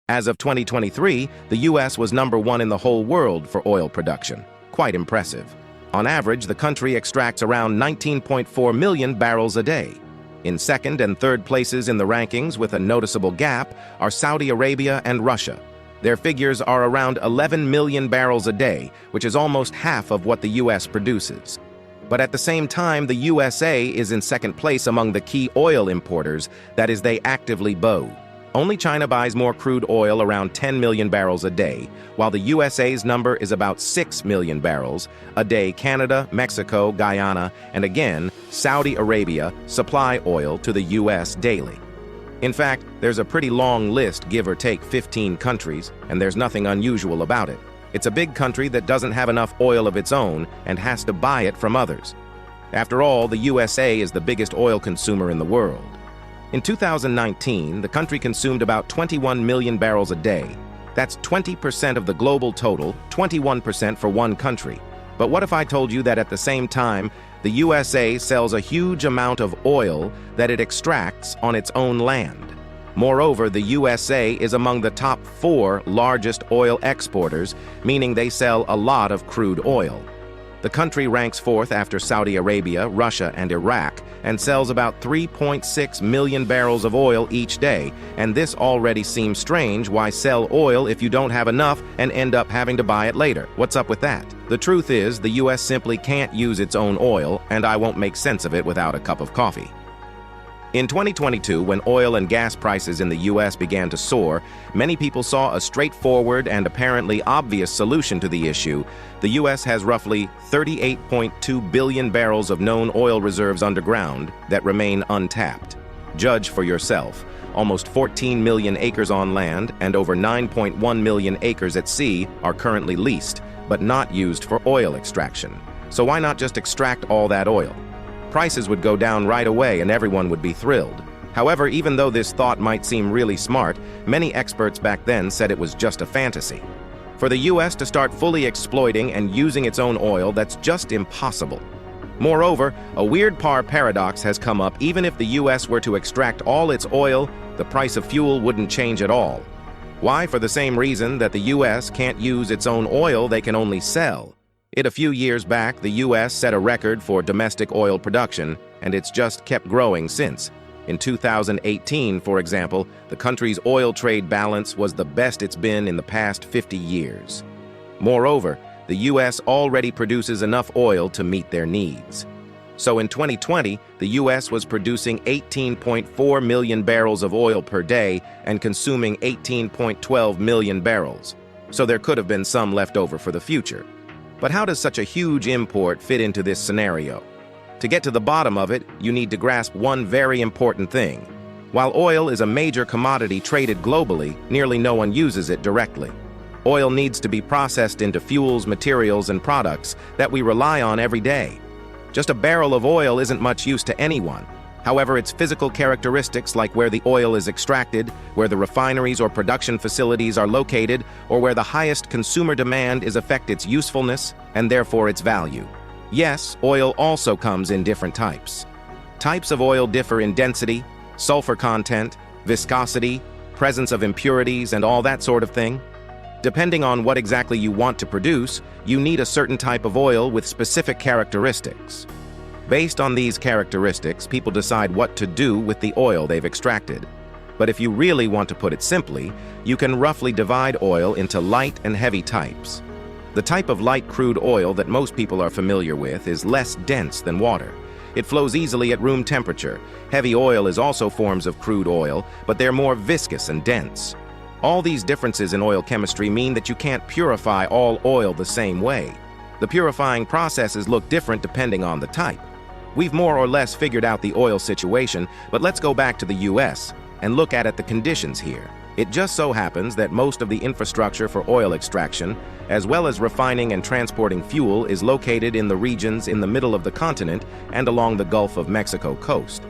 As of 2023, the US was #1 in the whole world for oil production. Quite impressive. On average, the country extracts around 19.4 million barrels a day. In second and third places in the rankings, with a noticeable gap, are Saudi Arabia and Russia. Their figures are around 11 million barrels a day, which is almost half of what the US produces. But at the same time, the USA is in second place among the key oil importers, that is, they actively bow. Only China buys more crude oil, around 10 million barrels a day, while the USA's number is about 6 million barrels a day. Canada, Mexico, Guyana, and again, Saudi Arabia supply oil to the US daily. In fact, there's a pretty long list, give or take 15 countries, and there's nothing unusual about it. It's a big country that doesn't have enough oil of its own and has to buy it from others. After all, the USA is the biggest oil consumer in the world. In 2019, the country consumed about 21 million barrels a day. That's 20% of the global total, 21% for one country. But what if I told you that at the same time, the USA sells a huge amount of oil that it extracts on its own land? Moreover, the USA is among the top 4 largest oil exporters, meaning they sell a lot of crude oil. The country ranks 4th after Saudi Arabia, Russia, and Iraq, and sells about 3.6 million barrels of oil each day, and this already seems strange. Why sell oil if you don't have enough and end up having to buy it later? What's up with that? The truth is, the US simply can't use its own oil, and I won't make sense of it without a cup of coffee. In 2022, when oil and gas prices in the US began to soar, many people saw a straightforward and apparently obvious solution to the issue. The US has roughly 38.2 billion barrels of known oil reserves underground that remain untapped. Judge for yourself. Almost 14 million acres on land and over 9.1 million acres at sea are currently leased, but not used for oil extraction. So why not just extract all that oil? Prices would go down right away and everyone would be thrilled. However, even though this thought might seem really smart, many experts back then said it was just a fantasy. For the US to start fully exploiting and using its own oil, that's just impossible. Moreover, a weird paradox has come up. Even if the US were to extract all its oil, the price of fuel wouldn't change at all. Why? For the same reason that the US can't use its own oil, they can only sell. A few years back, the US set a record for domestic oil production, and it's just kept growing since. In 2018, for example, the country's oil trade balance was the best it's been in the past 50 years. Moreover, the US already produces enough oil to meet their needs. So in 2020, the US was producing 18.4 million barrels of oil per day and consuming 18.12 million barrels. So there could have been some left over for the future. But how does such a huge import fit into this scenario? To get to the bottom of it, you need to grasp one very important thing. While oil is a major commodity traded globally, nearly no one uses it directly. Oil needs to be processed into fuels, materials, and products that we rely on every day. Just a barrel of oil isn't much use to anyone. However, its physical characteristics, like where the oil is extracted, where the refineries or production facilities are located, or where the highest consumer demand is, affect its usefulness and therefore its value. Yes, oil also comes in different types. Types of oil differ in density, sulfur content, viscosity, presence of impurities, and all that sort of thing. Depending on what exactly you want to produce, you need a certain type of oil with specific characteristics. Based on these characteristics, people decide what to do with the oil they've extracted. But if you really want to put it simply, you can roughly divide oil into light and heavy types. The type of light crude oil that most people are familiar with is less dense than water. It flows easily at room temperature. Heavy oil is also forms of crude oil, but they're more viscous and dense. All these differences in oil chemistry mean that you can't purify all oil the same way. The purifying processes look different depending on the type. We've more or less figured out the oil situation, but let's go back to the US and look at the conditions here. It just so happens that most of the infrastructure for oil extraction, as well as refining and transporting fuel, is located in the regions in the middle of the continent and along the Gulf of Mexico coast.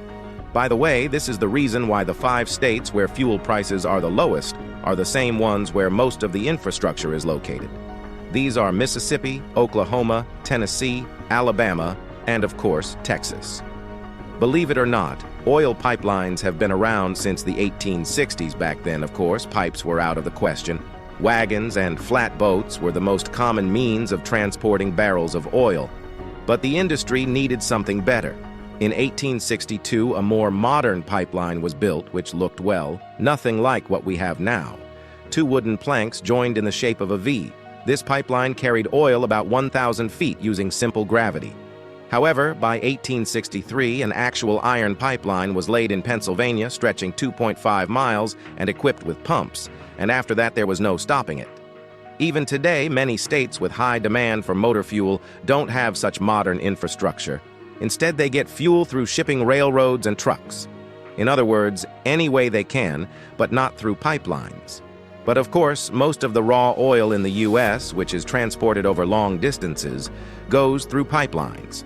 By the way, this is the reason why the 5 states where fuel prices are the lowest are the same ones where most of the infrastructure is located. These are Mississippi, Oklahoma, Tennessee, Alabama, and of course, Texas. Believe it or not, oil pipelines have been around since the 1860s. Back then, of course, pipes were out of the question. Wagons and flatboats were the most common means of transporting barrels of oil. But the industry needed something better. In 1862, a more modern pipeline was built, which looked, well, nothing like what we have now. Two wooden planks joined in the shape of a V. This pipeline carried oil about 1,000 feet using simple gravity. However, by 1863, an actual iron pipeline was laid in Pennsylvania, stretching 2.5 miles and equipped with pumps, and after that there was no stopping it. Even today, many states with high demand for motor fuel don't have such modern infrastructure. Instead, they get fuel through shipping railroads and trucks. In other words, any way they can, but not through pipelines. But of course, most of the raw oil in the U.S., which is transported over long distances, goes through pipelines.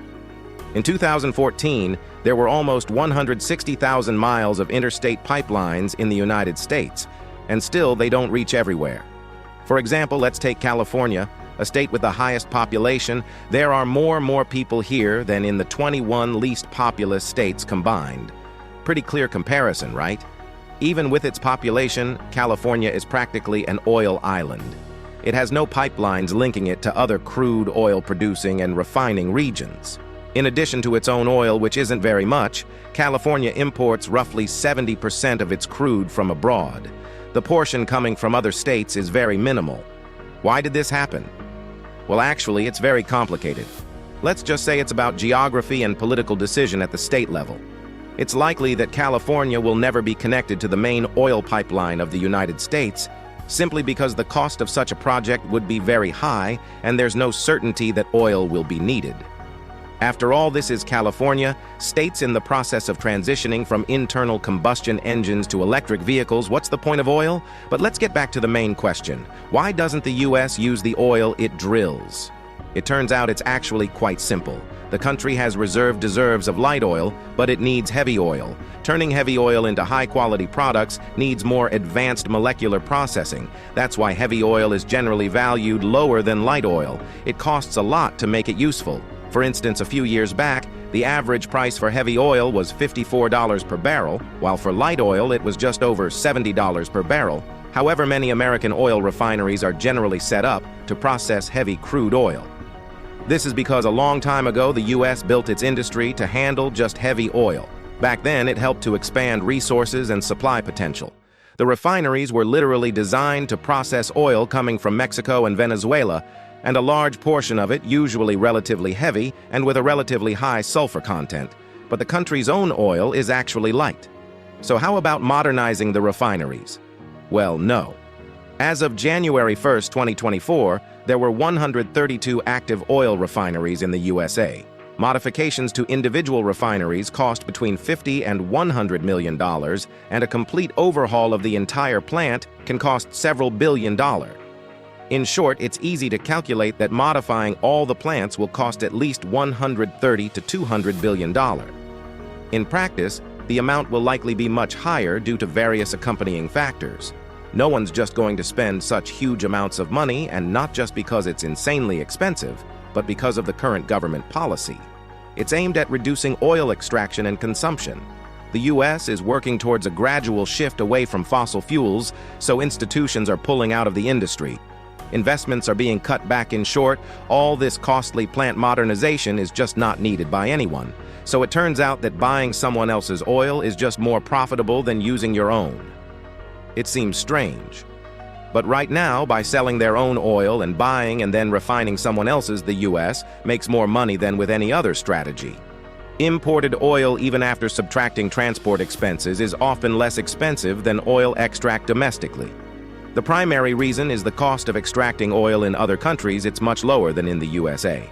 In 2014, there were almost 160,000 miles of interstate pipelines in the United States, and still they don't reach everywhere. For example, let's take California, a state with the highest population. There are more people here than in the 21 least populous states combined. Pretty clear comparison, right? Even with its population, California is practically an oil island. It has no pipelines linking it to other crude oil-producing and refining regions. In addition to its own oil, which isn't very much, California imports roughly 70% of its crude from abroad. The portion coming from other states is very minimal. Why did this happen? Well, actually, it's very complicated. Let's just say it's about geography and political decision at the state level. It's likely that California will never be connected to the main oil pipeline of the United States, simply because the cost of such a project would be very high and there's no certainty that oil will be needed. After all, this is California, states in the process of transitioning from internal combustion engines to electric vehicles. What's the point of oil? But let's get back to the main question. Why doesn't the U.S. use the oil it drills? It turns out it's actually quite simple. The country has reserved reserves of light oil, but it needs heavy oil. Turning heavy oil into high-quality products needs more advanced molecular processing. That's why heavy oil is generally valued lower than light oil. It costs a lot to make it useful. For instance, a few years back, the average price for heavy oil was $54 per barrel, while for light oil it was just over $70 per barrel. However, many American oil refineries are generally set up to process heavy crude oil. This is because a long time ago the U.S. built its industry to handle just heavy oil. Back then, it helped to expand resources and supply potential. The refineries were literally designed to process oil coming from Mexico and Venezuela, and a large portion of it, usually relatively heavy and with a relatively high sulfur content. But the country's own oil is actually light. So how about modernizing the refineries? Well, no. As of January 1st, 2024, there were 132 active oil refineries in the USA. Modifications to individual refineries cost between $50 and $100 million, and a complete overhaul of the entire plant can cost several $billion. In short, it's easy to calculate that modifying all the plants will cost at least $130 to $200 billion. In practice, the amount will likely be much higher due to various accompanying factors. No one's just going to spend such huge amounts of money, and not just because it's insanely expensive, but because of the current government policy. It's aimed at reducing oil extraction and consumption. The U.S. is working towards a gradual shift away from fossil fuels, so institutions are pulling out of the industry. Investments are being cut back. In short, all this costly plant modernization is just not needed by anyone. So it turns out that buying someone else's oil is just more profitable than using your own. It seems strange. But right now, by selling their own oil and buying and then refining someone else's, the U.S. makes more money than with any other strategy. Imported oil, even after subtracting transport expenses, is often less expensive than oil extract domestically. The primary reason is the cost of extracting oil in other countries. It's much lower than in the USA.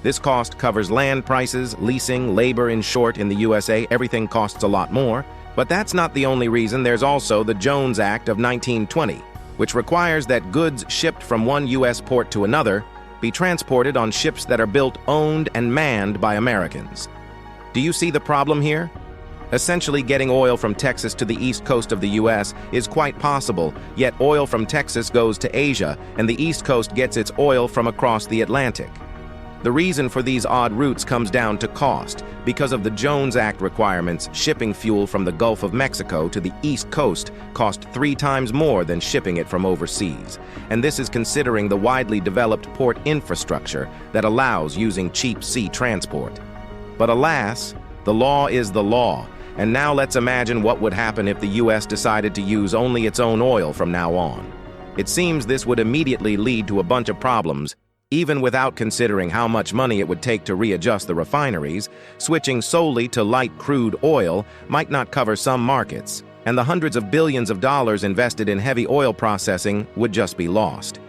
This cost covers land prices, leasing, labor. In short, in the USA, everything costs a lot more. But that's not the only reason. There's also the Jones Act of 1920, which requires that goods shipped from one U.S. port to another be transported on ships that are built, owned, and manned by Americans. Do you see the problem here? Essentially, getting oil from Texas to the east coast of the U.S. is quite possible, yet oil from Texas goes to Asia, and the east coast gets its oil from across the Atlantic. The reason for these odd routes comes down to cost. Because of the Jones Act requirements, shipping fuel from the Gulf of Mexico to the East Coast cost 3 times more than shipping it from overseas. And this is considering the widely developed port infrastructure that allows using cheap sea transport. But alas, the law is the law. And now let's imagine what would happen if the US decided to use only its own oil from now on. It seems this would immediately lead to a bunch of problems. Even without considering how much money it would take to readjust the refineries, switching solely to light crude oil might not cover some markets, and the hundreds of billions of dollars invested in heavy oil processing would just be lost.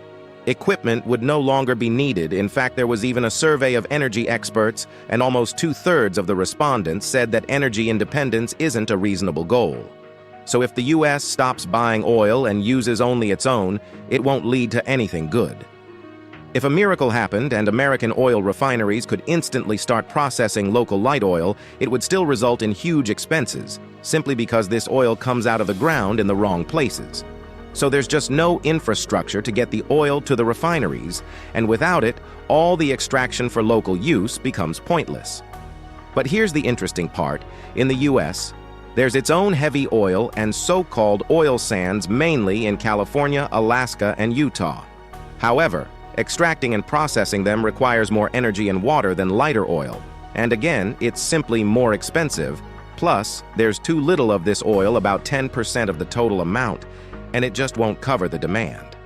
Equipment would no longer be needed. In fact, there was even a survey of energy experts, and almost 2/3 of the respondents said that energy independence isn't a reasonable goal. So if the US stops buying oil and uses only its own, it won't lead to anything good. If a miracle happened and American oil refineries could instantly start processing local light oil, it would still result in huge expenses, simply because this oil comes out of the ground in the wrong places. So there's just no infrastructure to get the oil to the refineries, and without it, all the extraction for local use becomes pointless. But here's the interesting part. In the US, there's its own heavy oil and so-called oil sands mainly in California, Alaska, and Utah. However, extracting and processing them requires more energy and water than lighter oil, and again, it's simply more expensive. Plus, there's too little of this oil, about 10% of the total amount, and it just won't cover the demand.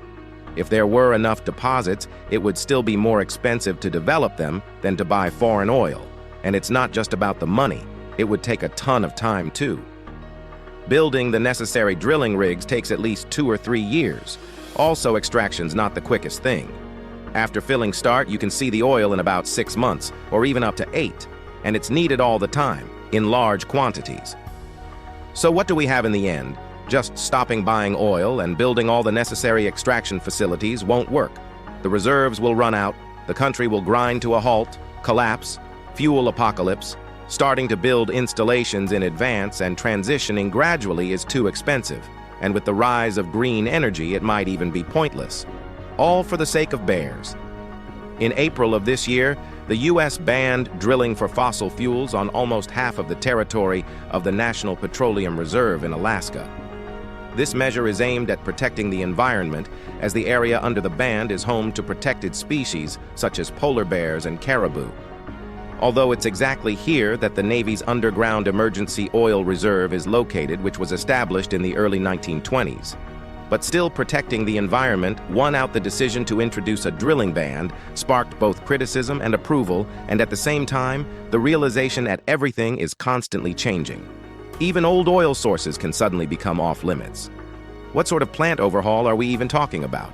If there were enough deposits, it would still be more expensive to develop them than to buy foreign oil. And it's not just about the money, it would take a ton of time too. Building the necessary drilling rigs takes at least 2 or 3 years. Also, extraction's not the quickest thing. After filling start, you can see the oil in about 6 months, or even up to 8, and it's needed all the time, in large quantities. So what do we have in the end? Just stopping buying oil and building all the necessary extraction facilities won't work. The reserves will run out, the country will grind to a halt, collapse, fuel apocalypse. Starting to build installations in advance and transitioning gradually is too expensive, and with the rise of green energy, it might even be pointless. All for the sake of bears. In April of this year, the US banned drilling for fossil fuels on almost half of the territory of the National Petroleum Reserve in Alaska. This measure is aimed at protecting the environment, as the area under the ban is home to protected species such as polar bears and caribou. Although it's exactly here that the Navy's underground emergency oil reserve is located, which was established in the early 1920s. But still protecting the environment won out the decision to introduce a drilling ban, sparked both criticism and approval, and at the same time, the realization that everything is constantly changing. Even old oil sources can suddenly become off-limits. What sort of plant overhaul are we even talking about?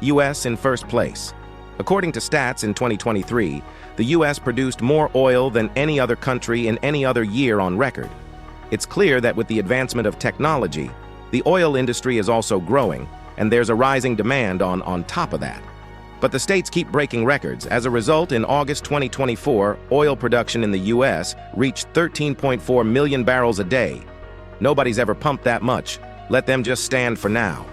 US in first place. According to stats in 2023, the US produced more oil than any other country in any other year on record. It's clear that with the advancement of technology, the oil industry is also growing, and there's a rising demand on top of that. But the states keep breaking records. As a result, in August 2024, oil production in the US reached 13.4 million barrels a day. Nobody's ever pumped that much. Let them just stand for now.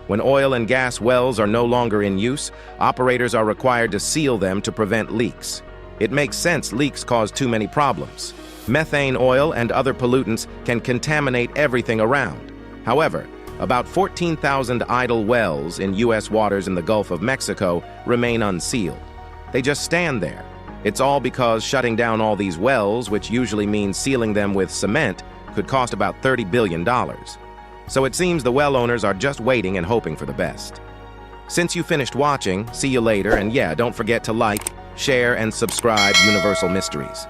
When oil and gas wells are no longer in use, operators are required to seal them to prevent leaks. It makes sense leaks cause too many problems. Methane oil and other pollutants can contaminate everything around. However, about 14,000 idle wells in U.S. waters in the Gulf of Mexico remain unsealed. They just stand there. It's all because shutting down all these wells, which usually means sealing them with cement, could cost about $30 billion. So it seems the well owners are just waiting and hoping for the best. Since you finished watching, see you later, and yeah, don't forget to like, share, and subscribe Universal Mysteries.